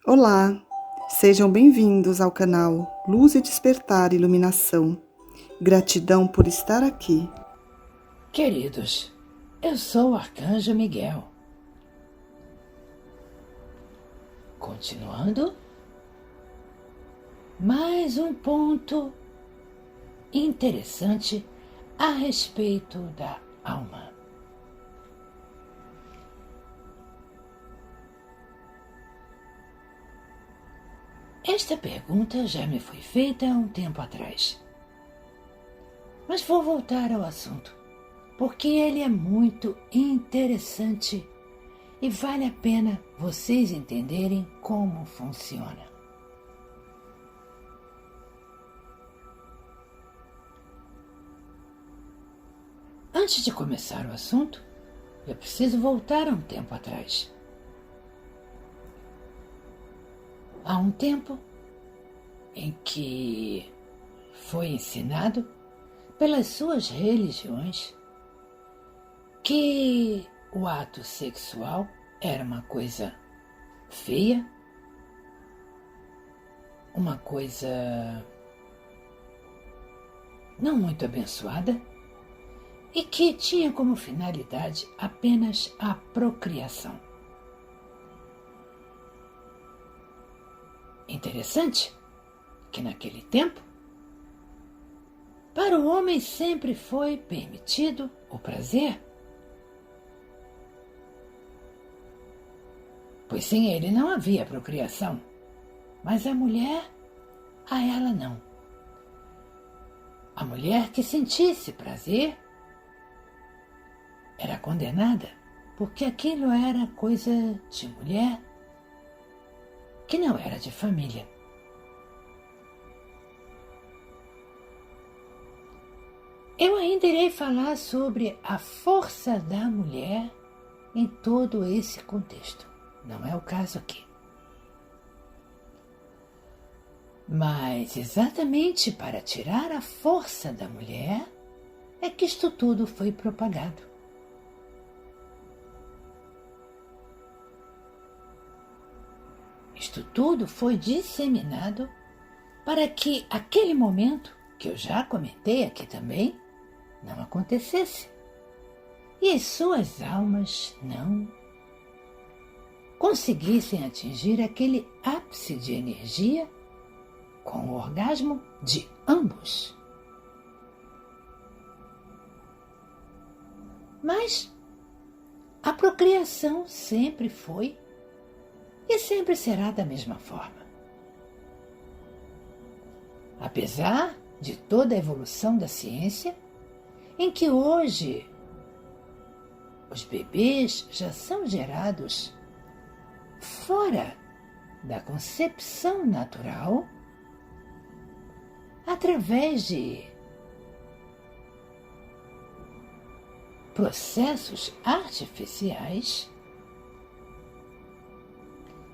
Olá, sejam bem-vindos ao canal Luz e Despertar Iluminação. Gratidão por estar aqui. Queridos, eu sou o Arcanjo Miguel. Continuando, mais um ponto interessante a respeito da alma. Esta pergunta já me foi feita há um tempo atrás. Mas vou voltar ao assunto, porque ele é muito interessante e vale a pena vocês entenderem como funciona. Antes de começar o assunto, eu preciso voltar a um tempo atrás. Há um tempo em que foi ensinado pelas suas religiões que o ato sexual era uma coisa feia, uma coisa não muito abençoada e que tinha como finalidade apenas a procriação. Interessante que naquele tempo, para o homem sempre foi permitido o prazer, pois sem ele não havia procriação, mas a mulher, a ela não. A mulher que sentisse prazer era condenada, porque aquilo era coisa de mulher que não era de família. Eu ainda irei falar sobre a força da mulher em todo esse contexto. Não é o caso aqui. Mas exatamente para tirar a força da mulher é que isto tudo foi propagado. Isto tudo foi disseminado para que aquele momento, que eu já comentei aqui também, não acontecesse. E as suas almas não conseguissem atingir aquele ápice de energia com o orgasmo de ambos. Mas a procriação sempre foi e sempre será da mesma forma. Apesar de toda a evolução da ciência, em que hoje os bebês já são gerados fora da concepção natural, através de processos artificiais,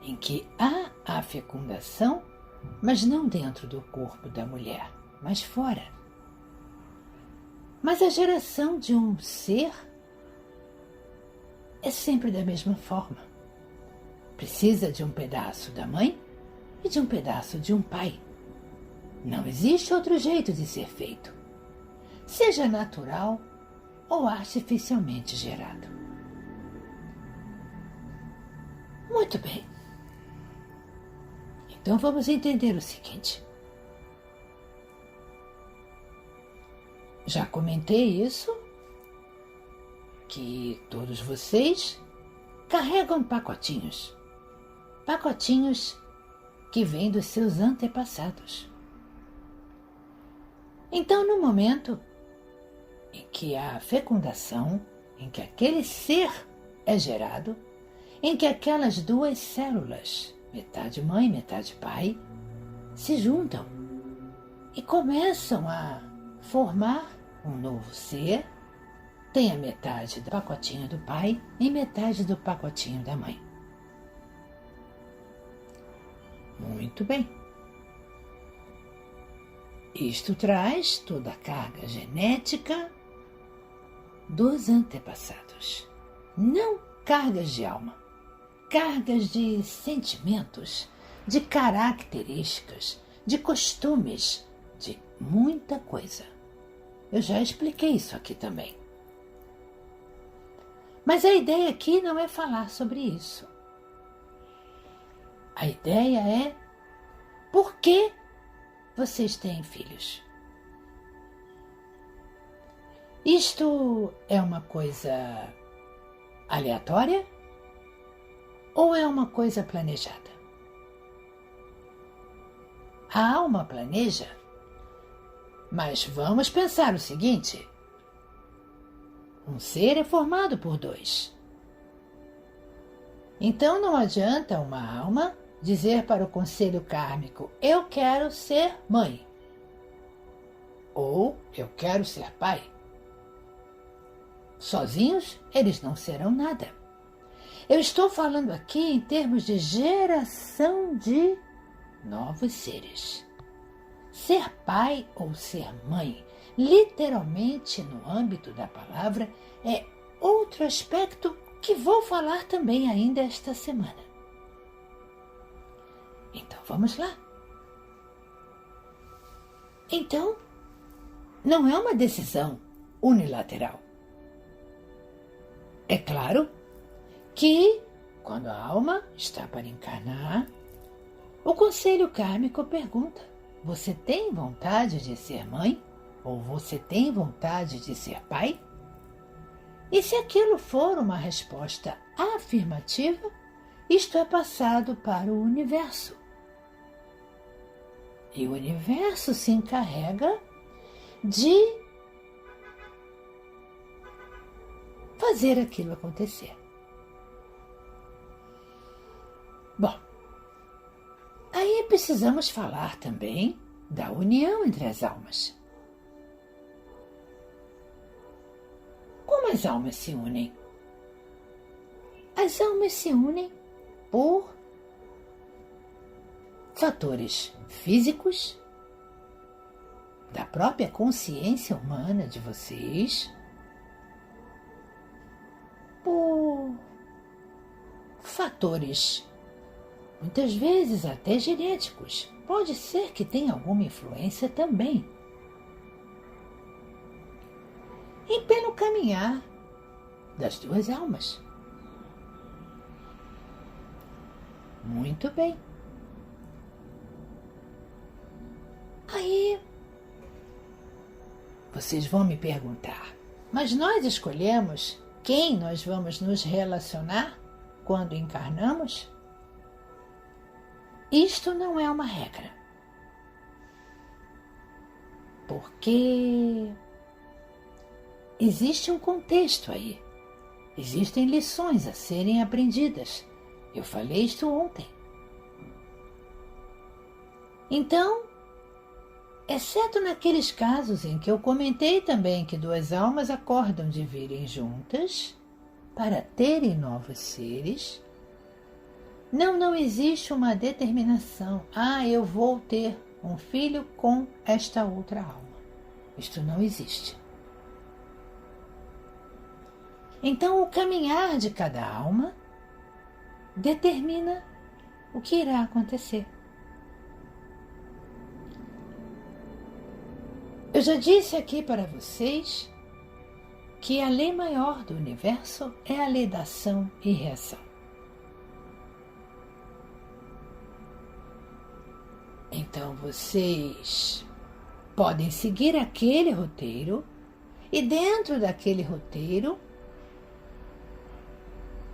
em que há a fecundação, mas não dentro do corpo da mulher, mas fora. Mas a geração de um ser é sempre da mesma forma. Precisa de um pedaço da mãe e de um pedaço de um pai. Não existe outro jeito de ser feito, seja natural ou artificialmente gerado. Muito bem. Então vamos entender o seguinte. Já comentei isso, que todos vocês carregam pacotinhos que vêm dos seus antepassados. Então, no momento em que há a fecundação, em que aquele ser é gerado, em que aquelas duas células, metade mãe, metade pai, se juntam e começam a formar um novo ser, tem a metade do pacotinho do pai e metade do pacotinho da mãe. Muito bem. Isto traz toda a carga genética dos antepassados, não cargas de alma, cargas de sentimentos, de características, de costumes, de muita coisa. Eu já expliquei isso aqui também. Mas a ideia aqui não é falar sobre isso. A ideia é por que vocês têm filhos. Isto é uma coisa aleatória ou é uma coisa planejada? A alma planeja, mas vamos pensar o seguinte: um ser é formado por dois. Então não adianta uma alma dizer para o conselho kármico: eu quero ser mãe, ou eu quero ser pai. Sozinhos eles não serão nada. Eu estou falando aqui em termos de geração de novos seres. Ser pai ou ser mãe, literalmente no âmbito da palavra, é outro aspecto que vou falar também ainda esta semana. Então vamos lá. Então, não é uma decisão unilateral. É claro que, quando a alma está para encarnar, o conselho kármico pergunta: você tem vontade de ser mãe? Ou você tem vontade de ser pai? E se aquilo for uma resposta afirmativa, isto é passado para o universo. E o universo se encarrega de fazer aquilo acontecer. Bom, aí precisamos falar também da união entre as almas. Como as almas se unem? As almas se unem por fatores físicos, da própria consciência humana de vocês, por fatores, muitas vezes até genéticos. Pode ser que tenha alguma influência também. E pelo caminhar das duas almas. Muito bem. Aí, vocês vão me perguntar, mas nós escolhemos quem nós vamos nos relacionar quando encarnamos? Isto não é uma regra. Porque existe um contexto aí. Existem lições a serem aprendidas. Eu falei isto ontem. Então, exceto naqueles casos em que eu comentei também que duas almas acordam de virem juntas para terem novos seres, não existe uma determinação. Eu vou ter um filho com esta outra alma. Isto não existe. Então, o caminhar de cada alma determina o que irá acontecer. Eu já disse aqui para vocês que a lei maior do universo é a lei da ação e reação. Então vocês podem seguir aquele roteiro e dentro daquele roteiro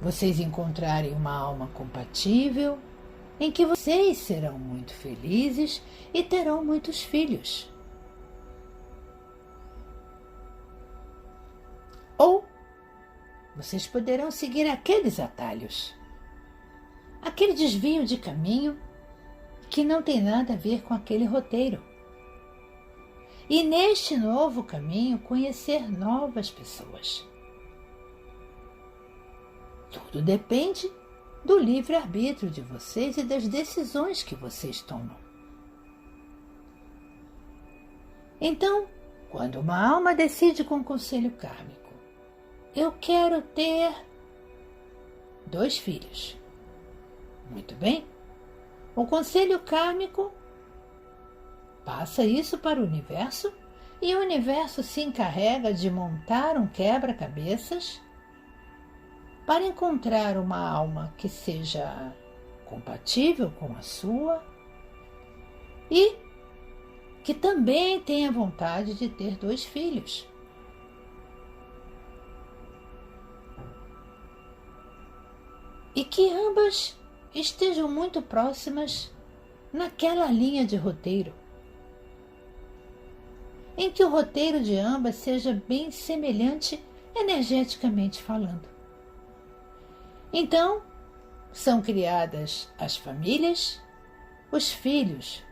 vocês encontrarem uma alma compatível em que vocês serão muito felizes e terão muitos filhos. Ou vocês poderão seguir aqueles atalhos, aquele desvio de caminho que não tem nada a ver com aquele roteiro. E neste novo caminho conhecer novas pessoas. Tudo depende do livre-arbítrio de vocês e das decisões que vocês tomam. Então, quando uma alma decide com o conselho kármico, eu quero ter 2 filhos. Muito bem. O conselho kármico passa isso para o universo e o universo se encarrega de montar um quebra-cabeças para encontrar uma alma que seja compatível com a sua e que também tenha vontade de ter 2 filhos. E que ambas estejam muito próximas naquela linha de roteiro, em que o roteiro de ambas seja bem semelhante energeticamente falando. Então, são criadas as famílias, os filhos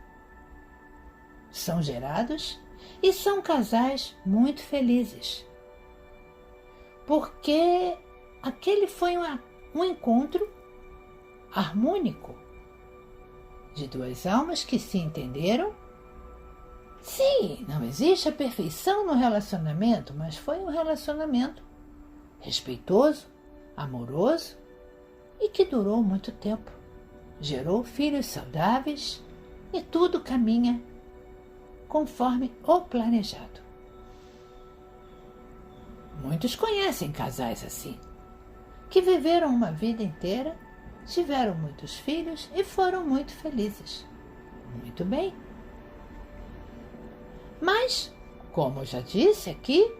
são gerados e são casais muito felizes, porque aquele foi um encontro harmônico de 2 almas que se entenderam. Sim, não existe a perfeição no relacionamento, mas foi um relacionamento respeitoso, amoroso e que durou muito tempo. Gerou filhos saudáveis e tudo caminha conforme o planejado. Muitos conhecem casais assim, que viveram uma vida inteira, tiveram muitos filhos e foram muito felizes. Muito bem. Mas, como eu já disse aqui,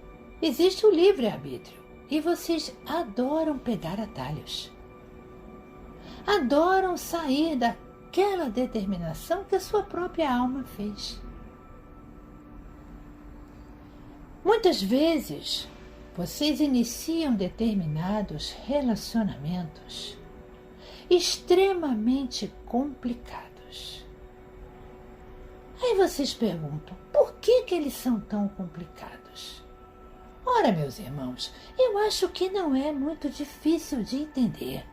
existe o livre-arbítrio e vocês adoram pegar atalhos. Adoram sair daquela determinação que a sua própria alma fez. Muitas vezes, vocês iniciam determinados relacionamentos extremamente complicados. Aí vocês perguntam, por que eles são tão complicados? Ora, meus irmãos, eu acho que não é muito difícil de entender.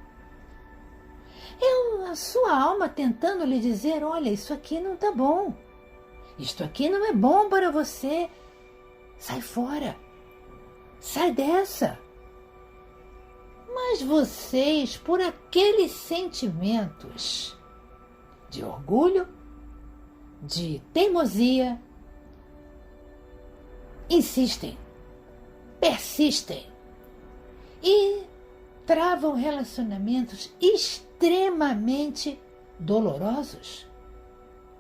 É a sua alma tentando lhe dizer, olha, isso aqui não está bom. Isto aqui não é bom para você. Sai fora. Sai dessa. Mas vocês, por aqueles sentimentos de orgulho, de teimosia, insistem, persistem e travam relacionamentos extremamente dolorosos,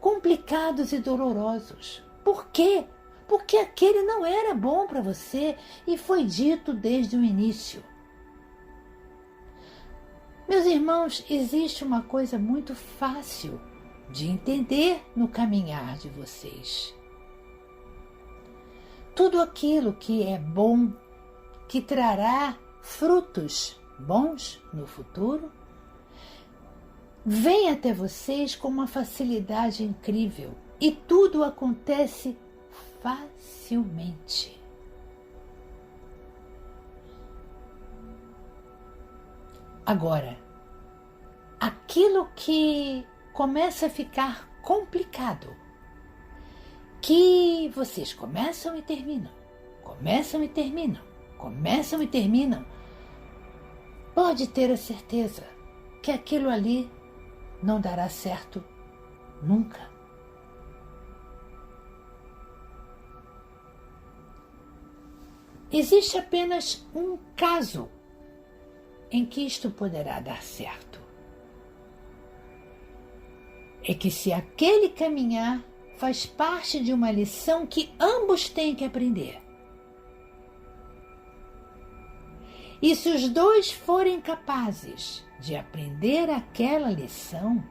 complicados e dolorosos. Por quê? Porque aquele não era bom para você e foi dito desde o início. Meus irmãos, existe uma coisa muito fácil de entender no caminhar de vocês. Tudo aquilo que é bom, que trará frutos bons no futuro, vem até vocês com uma facilidade incrível e tudo acontece facilmente. Agora, aquilo que começa a ficar complicado, que vocês começam e terminam, começam e terminam, começam e terminam, pode ter a certeza que aquilo ali não dará certo nunca. Existe apenas um caso em que isto poderá dar certo. É que se aquele caminhar faz parte de uma lição que ambos têm que aprender. E se os 2 forem capazes de aprender aquela lição,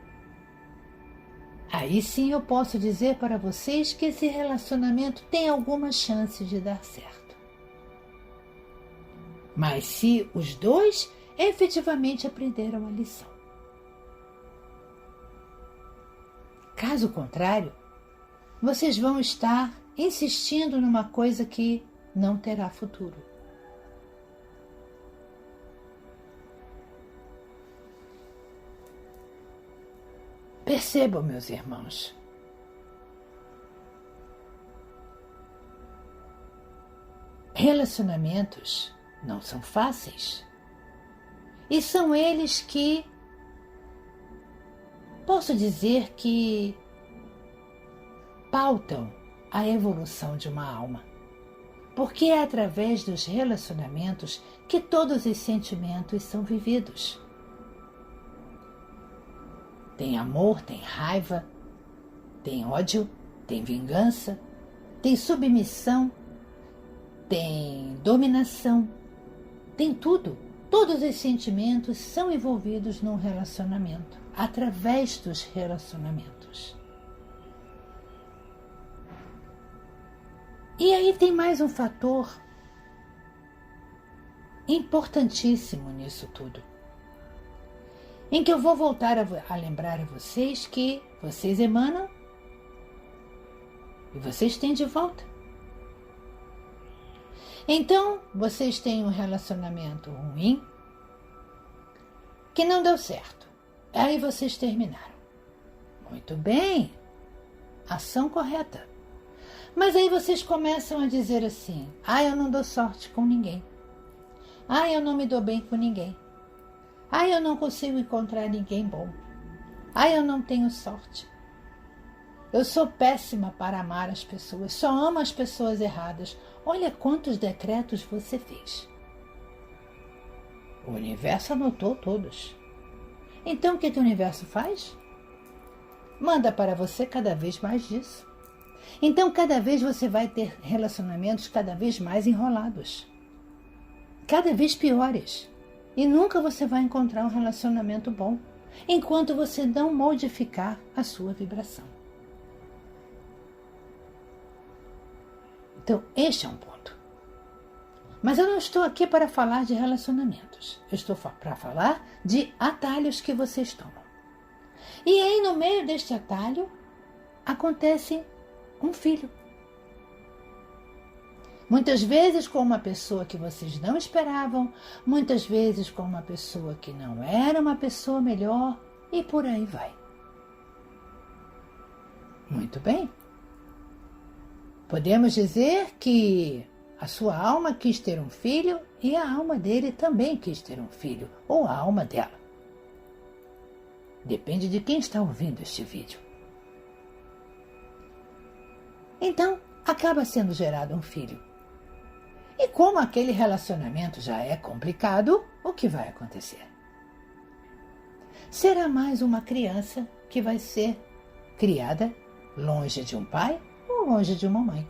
aí sim eu posso dizer para vocês que esse relacionamento tem alguma chance de dar certo. Mas se os 2 efetivamente aprenderam a lição. Caso contrário, vocês vão estar insistindo numa coisa que não terá futuro. Percebam, meus irmãos, relacionamentos não são fáceis. E são eles que posso dizer que pautam a evolução de uma alma, porque é através dos relacionamentos que todos os sentimentos são vividos. Tem amor, tem raiva, tem ódio, tem vingança, tem submissão, tem dominação, tem tudo. Todos os sentimentos são envolvidos num relacionamento, através dos relacionamentos. E aí tem mais um fator importantíssimo nisso tudo, em que eu vou voltar a lembrar a vocês que vocês emanam e vocês têm de volta. Então, vocês têm um relacionamento ruim que não deu certo. Aí vocês terminaram. Muito bem, ação correta. Mas aí vocês começam a dizer assim: eu não dou sorte com ninguém. Eu não me dou bem com ninguém. Eu não consigo encontrar ninguém bom. Eu não tenho sorte. Eu sou péssima para amar as pessoas, só amo as pessoas erradas. Olha quantos decretos você fez. O universo anotou todos. Então o que o universo faz? Manda para você cada vez mais disso. Então cada vez você vai ter relacionamentos cada vez mais enrolados, cada vez piores. E nunca você vai encontrar um relacionamento bom, enquanto você não modificar a sua vibração. Então, este é um ponto. Mas eu não estou aqui para falar de relacionamentos. Eu estou para falar de atalhos que vocês tomam. E aí, no meio deste atalho, acontece um filho. Muitas vezes com uma pessoa que vocês não esperavam, muitas vezes com uma pessoa que não era uma pessoa melhor, e por aí vai. Muito bem. Podemos dizer que a sua alma quis ter um filho e a alma dele também quis ter um filho, ou a alma dela. Depende de quem está ouvindo este vídeo. Então, acaba sendo gerado um filho. E como aquele relacionamento já é complicado, o que vai acontecer? Será mais uma criança que vai ser criada longe de um pai ou longe de uma mãe.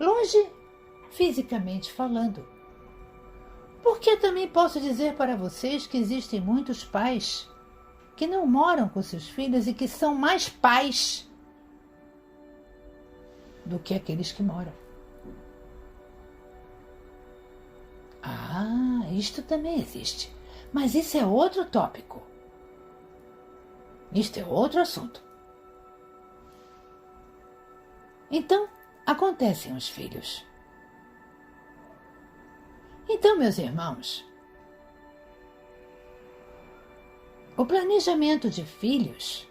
Longe, fisicamente falando. Porque também posso dizer para vocês que existem muitos pais que não moram com seus filhos e que são mais pais do que aqueles que moram. Isto também existe. Mas isso é outro tópico. Isto é outro assunto. Então, acontecem os filhos. Então, meus irmãos, o planejamento de filhos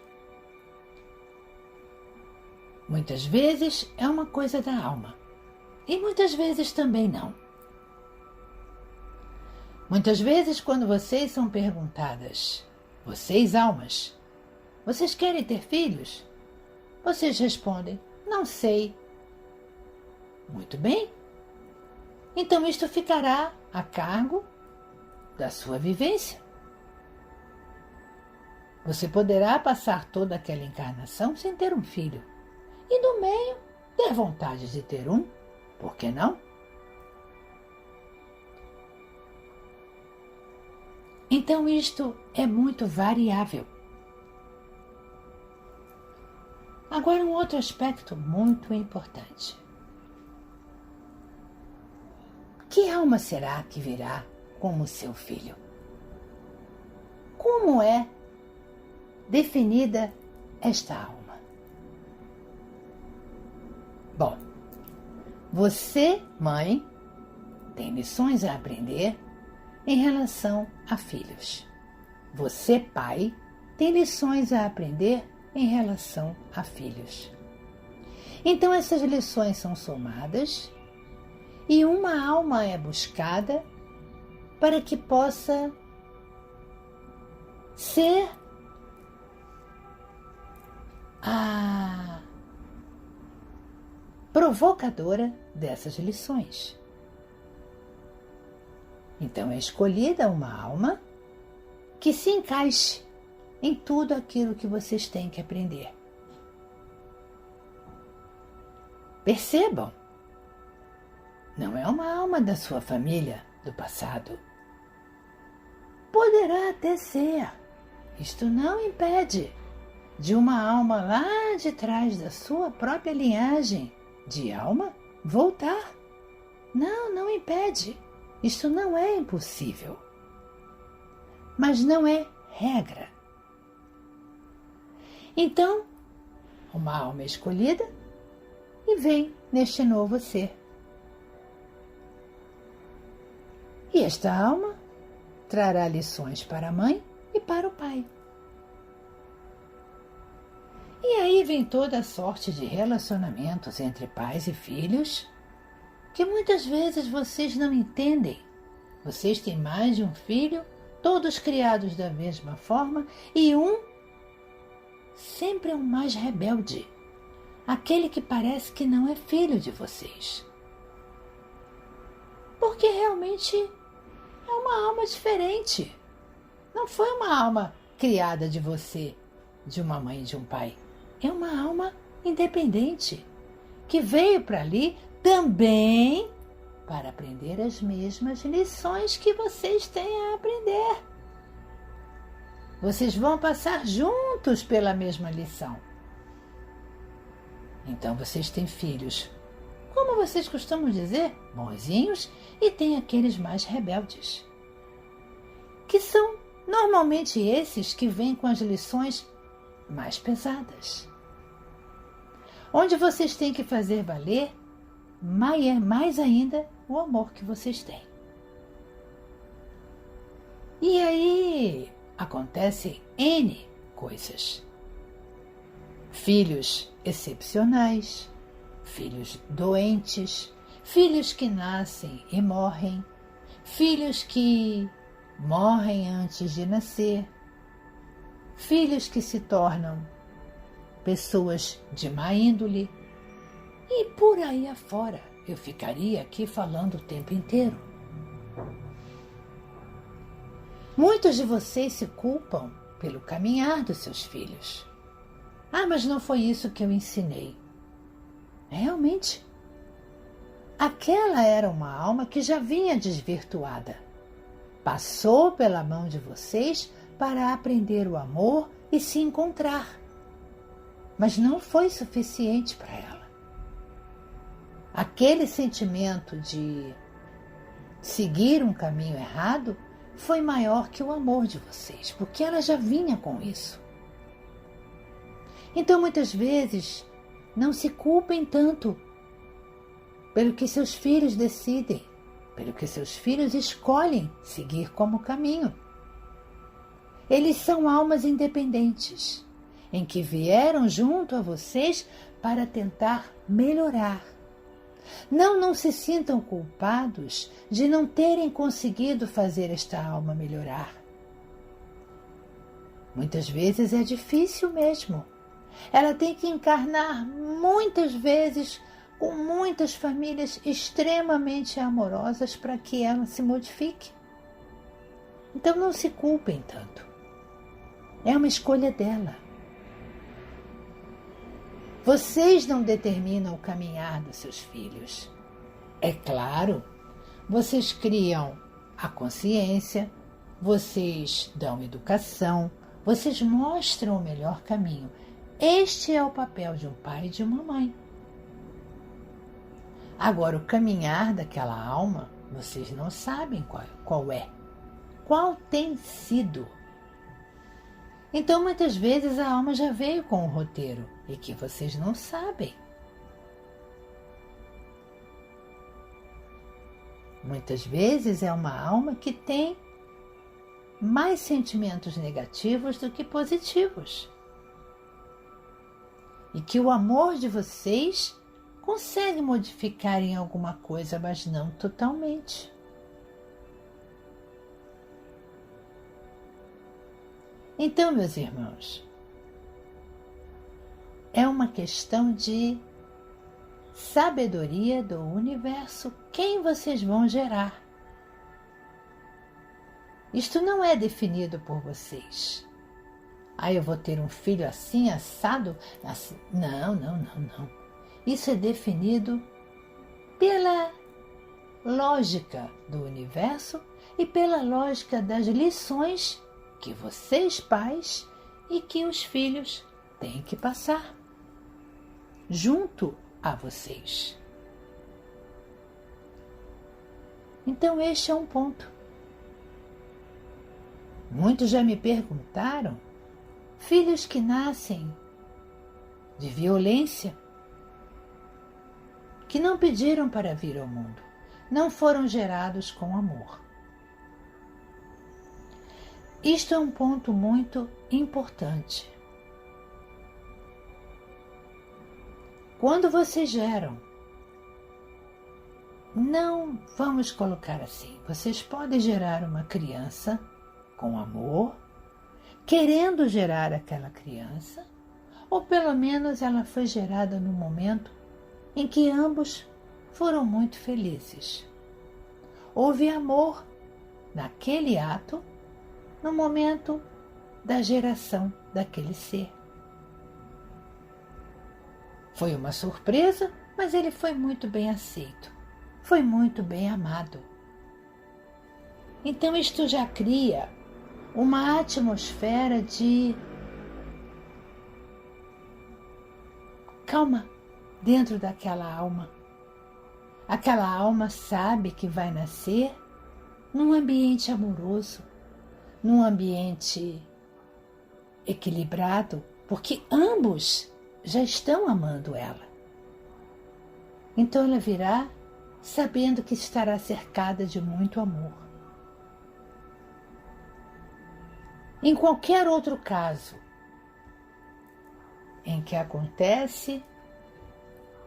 muitas vezes é uma coisa da alma e muitas vezes também não. Muitas vezes, quando vocês são perguntadas, vocês almas, vocês querem ter filhos? Vocês respondem, não sei. Muito bem. Então isto ficará a cargo da sua vivência. Você poderá passar toda aquela encarnação sem ter um filho. E no meio, ter vontade de ter um, por que não? Então isto é muito variável. Agora um outro aspecto muito importante. Que alma será que virá como seu filho? Como é definida esta alma? Bom, você, mãe, tem lições a aprender em relação a filhos. Você, pai, tem lições a aprender em relação a filhos. Então essas lições são somadas e uma alma é buscada para que possa ser provocadora dessas lições. Então é escolhida uma alma que se encaixe em tudo aquilo que vocês têm que aprender. Percebam, não é uma alma da sua família do passado. Poderá até ser. Isto não impede de uma alma lá de trás da sua própria linhagem de alma voltar. Não impede. Isto não é impossível. Mas não é regra. Então, uma alma escolhida e vem neste novo ser. E esta alma trará lições para a mãe e para o pai. E aí vem toda a sorte de relacionamentos entre pais e filhos que muitas vezes vocês não entendem. Vocês têm mais de um filho, todos criados da mesma forma, e um sempre é o mais rebelde, aquele que parece que não é filho de vocês. Porque realmente é uma alma diferente. Não foi uma alma criada de você, de uma mãe e de um pai. É uma alma independente, que veio para ali também para aprender as mesmas lições que vocês têm a aprender. Vocês vão passar juntos pela mesma lição. Então vocês têm filhos, como vocês costumam dizer, bonzinhos, e tem aqueles mais rebeldes, que são normalmente esses que vêm com as lições mais pesadas, onde vocês têm que fazer valer mais ainda o amor que vocês têm. E aí acontecem N coisas. Filhos excepcionais, filhos doentes, filhos que nascem e morrem, filhos que morrem antes de nascer, filhos que se tornam pessoas de má índole, e por aí afora. Eu ficaria aqui falando o tempo inteiro. Muitos de vocês se culpam pelo caminhar dos seus filhos. Mas não foi isso que eu ensinei. Realmente, aquela era uma alma que já vinha desvirtuada. Passou pela mão de vocês para aprender o amor e se encontrar. Mas não foi suficiente para ela. Aquele sentimento de seguir um caminho errado foi maior que o amor de vocês, porque ela já vinha com isso. Então, muitas vezes, não se culpem tanto pelo que seus filhos decidem, pelo que seus filhos escolhem seguir como caminho. Eles são almas independentes, em que vieram junto a vocês para tentar melhorar. Não se sintam culpados de não terem conseguido fazer esta alma melhorar. Muitas vezes é difícil mesmo. Ela tem que encarnar muitas vezes com muitas famílias extremamente amorosas para que ela se modifique. Então não se culpem tanto. É uma escolha dela. Vocês não determinam o caminhar dos seus filhos. É claro, vocês criam a consciência, vocês dão educação, vocês mostram o melhor caminho. Este é o papel de um pai e de uma mãe. Agora, o caminhar daquela alma, vocês não sabem qual é. Qual tem sido? Então, muitas vezes, a alma já veio com um roteiro e que vocês não sabem. Muitas vezes é uma alma que tem mais sentimentos negativos do que positivos. E que o amor de vocês consegue modificar em alguma coisa, mas não totalmente. Então, meus irmãos, é uma questão de sabedoria do universo quem vocês vão gerar. Isto não é definido por vocês. Eu vou ter um filho assim, assado, assim. Não. Isso é definido pela lógica do universo e pela lógica das lições que vocês, pais, e que os filhos têm que passar junto a vocês. Então este é um ponto. Muitos já me perguntaram, filhos que nascem de violência, que não pediram para vir ao mundo, não foram gerados com amor. Isto é um ponto muito importante. Quando vocês geram, não vamos colocar assim, vocês podem gerar uma criança com amor, querendo gerar aquela criança, ou pelo menos ela foi gerada no momento em que ambos foram muito felizes. Houve amor naquele ato, no momento da geração daquele ser. Foi uma surpresa, mas ele foi muito bem aceito, foi muito bem amado. Então isto já cria uma atmosfera de calma dentro daquela alma. Aquela alma sabe que vai nascer num ambiente amoroso, num ambiente equilibrado, porque ambos já estão amando ela. Então ela virá sabendo que estará cercada de muito amor. Em qualquer outro caso em que acontece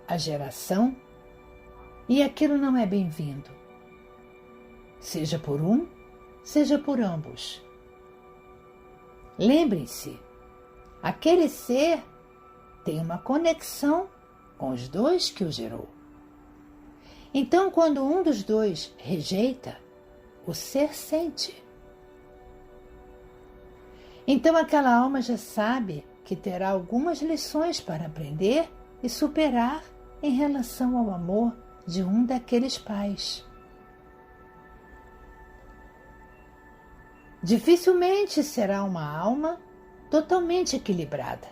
a geração e aquilo não é bem-vindo, seja por um, seja por ambos. Lembrem-se, aquele ser tem uma conexão com os dois que o gerou. Então, quando um dos dois rejeita, o ser sente. Então, aquela alma já sabe que terá algumas lições para aprender e superar em relação ao amor de um daqueles pais. Dificilmente será uma alma totalmente equilibrada.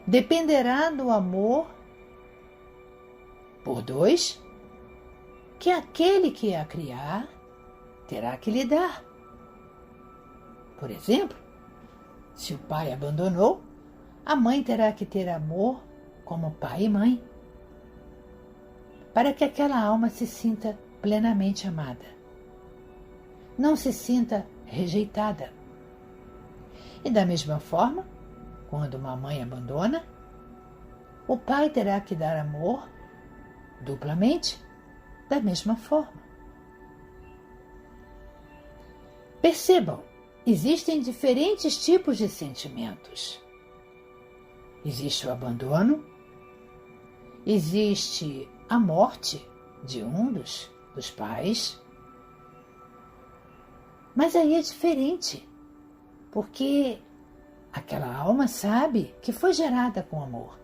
Dependerá do amor por dois que aquele que a criar terá que lhe dar. Por exemplo, se o pai abandonou, a mãe terá que ter amor como pai e mãe, para que aquela alma se sinta plenamente amada, não se sinta rejeitada. E da mesma forma, quando uma mãe abandona, o pai terá que dar amor duplamente, da mesma forma. Percebam, existem diferentes tipos de sentimentos. Existe o abandono, existe a morte de um dos pais, mas aí é diferente, porque aquela alma sabe que foi gerada com amor.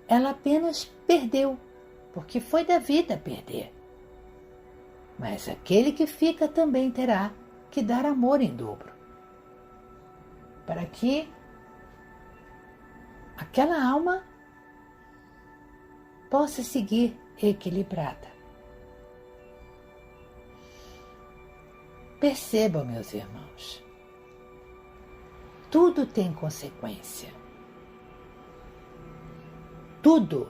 Ela apenas perdeu, porque foi da vida perder. Mas aquele que fica também terá que dar amor em dobro, para que aquela alma possa seguir equilibrada. Percebam, meus irmãos, tudo tem consequência. Tudo.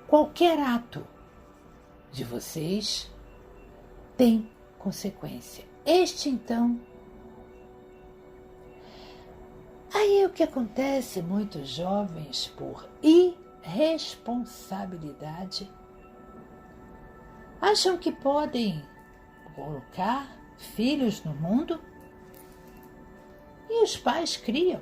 Qualquer ato de vocês tem consequência. Este, então. Aí o que acontece, muitos jovens, por irresponsabilidade, acham que podem colocar filhos no mundo e os pais criam.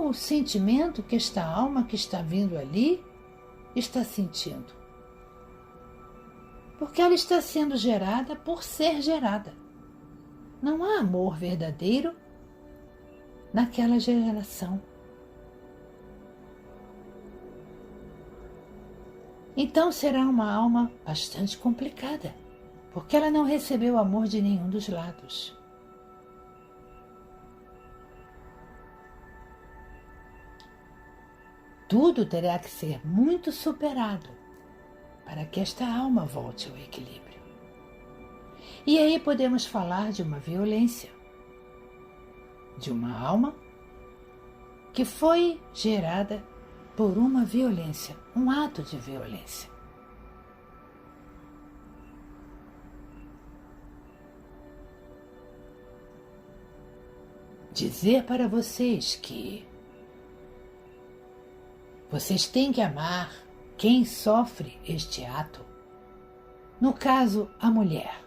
o sentimento que esta alma que está vindo ali está sentindo. Porque ela está sendo gerada por ser gerada. Não há amor verdadeiro naquela geração. Então será uma alma bastante complicada, porque ela não recebeu amor de nenhum dos lados. Tudo terá que ser muito superado para que esta alma volte ao equilíbrio. E aí podemos falar de uma violência, de uma alma que foi gerada por uma violência, um ato de violência. Dizer para vocês que vocês têm que amar quem sofre este ato. No caso, a mulher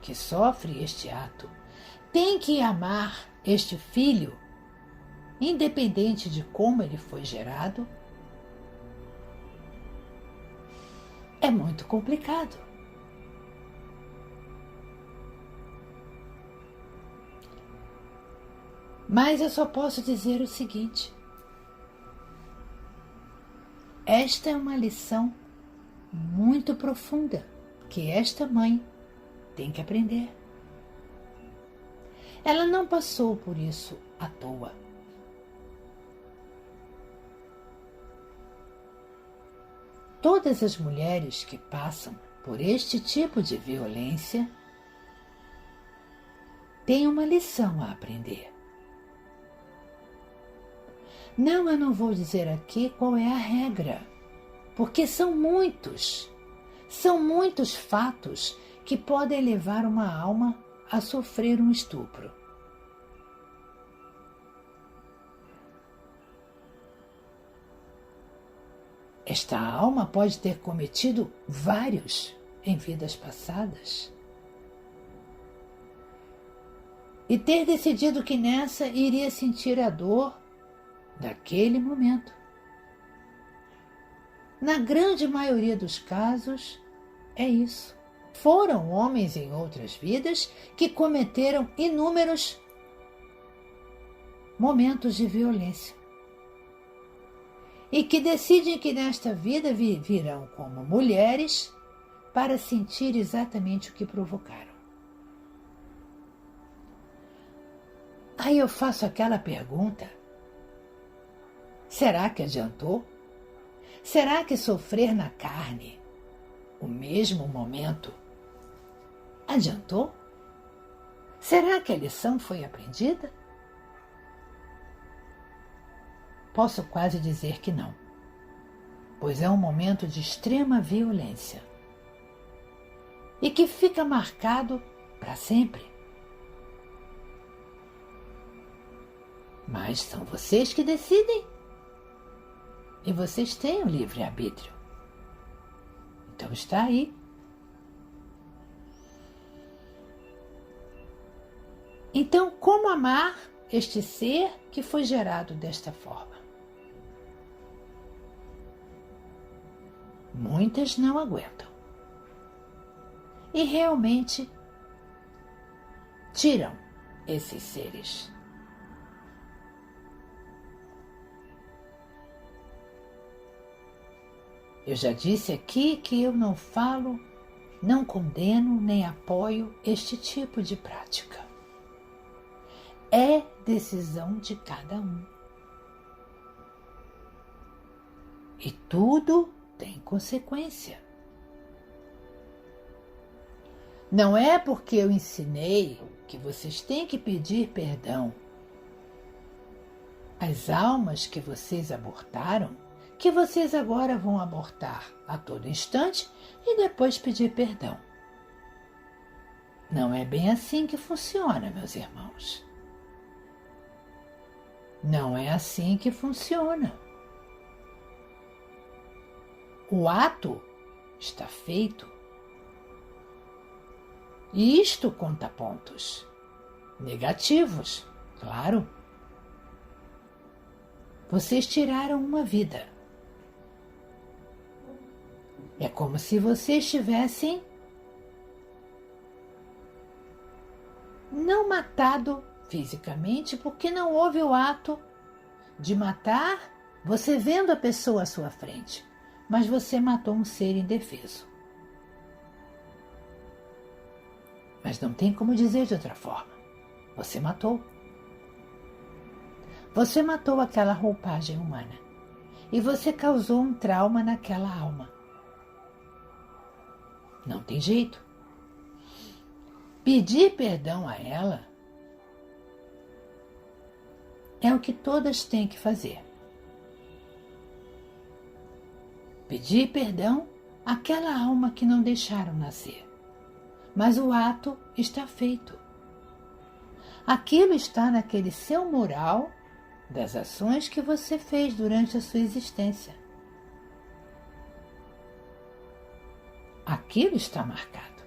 que sofre este ato tem que amar este filho, independente de como ele foi gerado. É muito complicado. Mas eu só posso dizer o seguinte: esta é uma lição muito profunda que esta mãe tem que aprender. Ela não passou por isso à toa. Todas as mulheres que passam por este tipo de violência têm uma lição a aprender. Não, eu não vou dizer aqui qual é a regra, porque são muitos fatos que podem levar uma alma a sofrer um estupro. Esta alma pode ter cometido vários em vidas passadas e ter decidido que nessa iria sentir a dor daquele momento. Na grande maioria dos casos, é isso. Foram homens em outras vidas que cometeram inúmeros momentos de violência e que decidem que nesta vida virão como mulheres para sentir exatamente o que provocaram. Aí eu faço aquela pergunta: será que adiantou? Será que sofrer na carne o mesmo momento adiantou? Será que a lição foi aprendida? Posso quase dizer que não, pois é um momento de extrema violência e que fica marcado para sempre. Mas são vocês que decidem. E vocês têm o livre-arbítrio. Então está aí. Então, como amar este ser que foi gerado desta forma? Muitas não aguentam. E realmente tiram esses seres. Eu já disse aqui que eu não falo, não condeno nem apoio este tipo de prática. É decisão de cada um. E tudo tem consequência. Não é porque eu ensinei que vocês têm que pedir perdão às almas que vocês abortaram, que vocês agora vão abortar a todo instante e depois pedir perdão. Não é bem assim que funciona, meus irmãos. Não é assim que funciona. O ato está feito. E isto conta pontos negativos, claro. Vocês tiraram uma vida. É como se vocês tivessem não matado fisicamente, porque não houve o ato de matar você vendo a pessoa à sua frente, mas você matou um ser indefeso. Mas não tem como dizer de outra forma. Você matou. Você matou aquela roupagem humana e você causou um trauma naquela alma. Não tem jeito. Pedir perdão a ela é o que todas têm que fazer. Pedir perdão àquela alma que não deixaram nascer. Mas o ato está feito. Aquilo está naquele seu mural das ações que você fez durante a sua existência. Aquilo está marcado.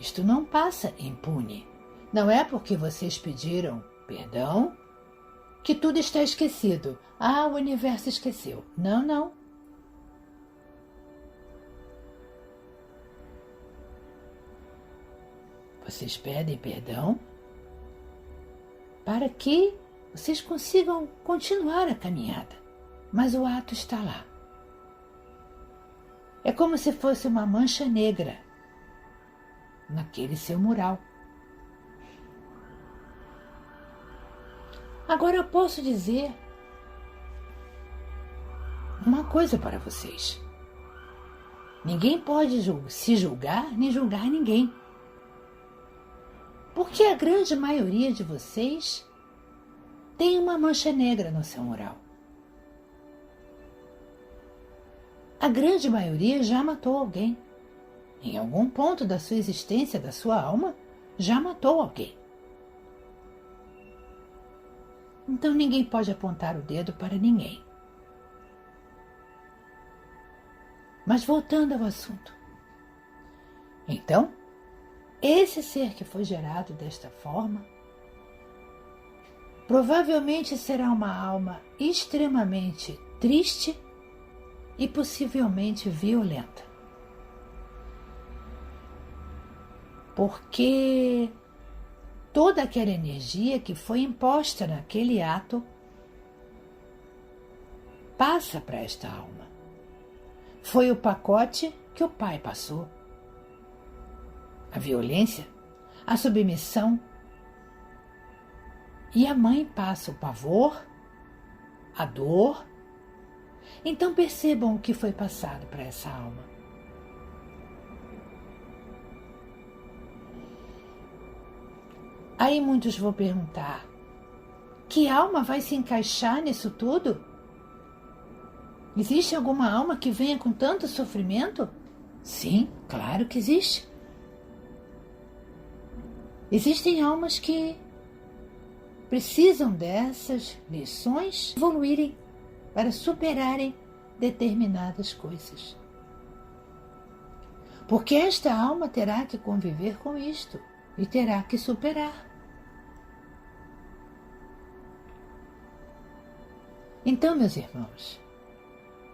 Isto não passa impune. Não é porque vocês pediram perdão que tudo está esquecido. Ah, o universo esqueceu. Não, não. Vocês pedem perdão para que vocês consigam continuar a caminhada. Mas o ato está lá. É como se fosse uma mancha negra naquele seu mural. Agora eu posso dizer uma coisa para vocês. Ninguém pode se julgar nem julgar ninguém. Porque a grande maioria de vocês tem uma mancha negra no seu mural. A grande maioria já matou alguém. Em algum ponto da sua existência, da sua alma, já matou alguém. Então ninguém pode apontar o dedo para ninguém. Mas voltando ao assunto. Então, esse ser que foi gerado desta forma, provavelmente será uma alma extremamente triste e possivelmente violenta. Porque toda aquela energia que foi imposta naquele ato passa para esta alma. Foi o pacote que o pai passou. A violência, a submissão. E a mãe passa o pavor, a dor. Então percebam o que foi passado para essa alma. Aí muitos vão perguntar: que alma vai se encaixar nisso tudo? Existe alguma alma que venha com tanto sofrimento? Sim, claro que existe. Existem almas que precisam dessas lições evoluírem para superarem determinadas coisas. Porque esta alma terá que conviver com isto e terá que superar. Então, meus irmãos,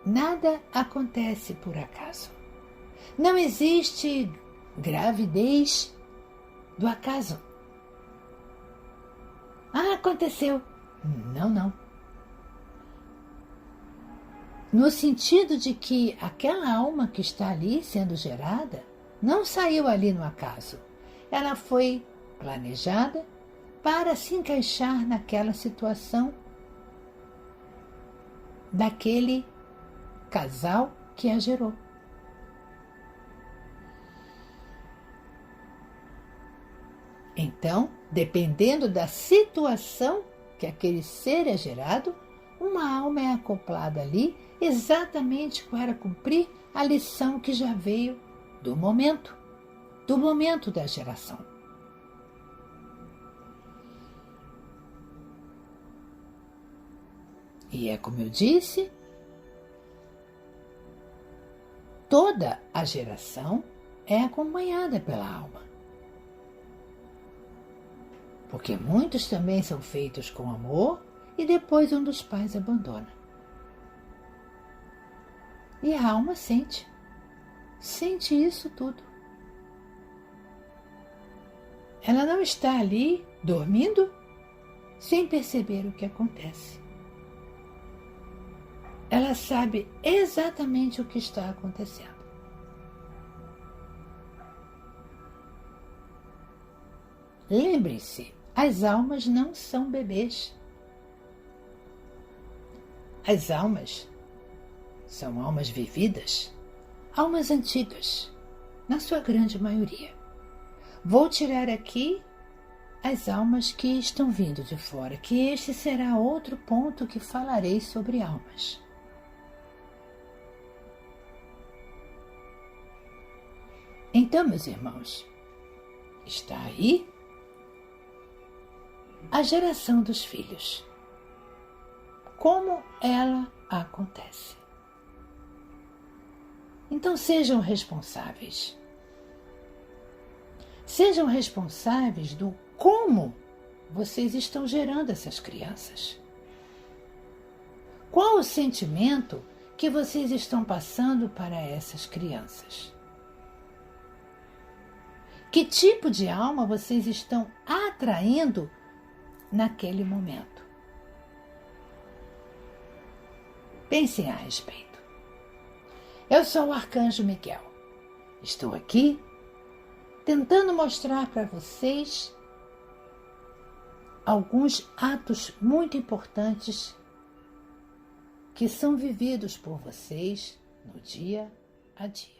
nada acontece por acaso. Não existe gravidez do acaso. Ah, aconteceu. Não, não. No sentido de que aquela alma que está ali sendo gerada não saiu ali no acaso. Ela foi planejada para se encaixar naquela situação daquele casal que a gerou. Então, dependendo da situação que aquele ser é gerado, uma alma é acoplada ali exatamente para cumprir a lição que já veio do momento da geração. E é como eu disse, toda a geração é acompanhada pela alma. Porque muitos também são feitos com amor e depois um dos pais abandona. E a alma sente isso tudo. Ela não está ali dormindo sem perceber o que acontece. Ela sabe exatamente o que está acontecendo. Lembre-se, as almas não são bebês. As almas são almas vividas, almas antigas, na sua grande maioria. Vou tirar aqui as almas que estão vindo de fora, que este será outro ponto que falarei sobre almas. Então, meus irmãos, está aí a geração dos filhos. Como ela acontece? Então sejam responsáveis. Sejam responsáveis do como vocês estão gerando essas crianças. Qual o sentimento que vocês estão passando para essas crianças? Que tipo de alma vocês estão atraindo naquele momento? Pensem a respeito. Eu sou o Arcanjo Miguel. Estou aqui tentando mostrar para vocês alguns atos muito importantes que são vividos por vocês no dia a dia.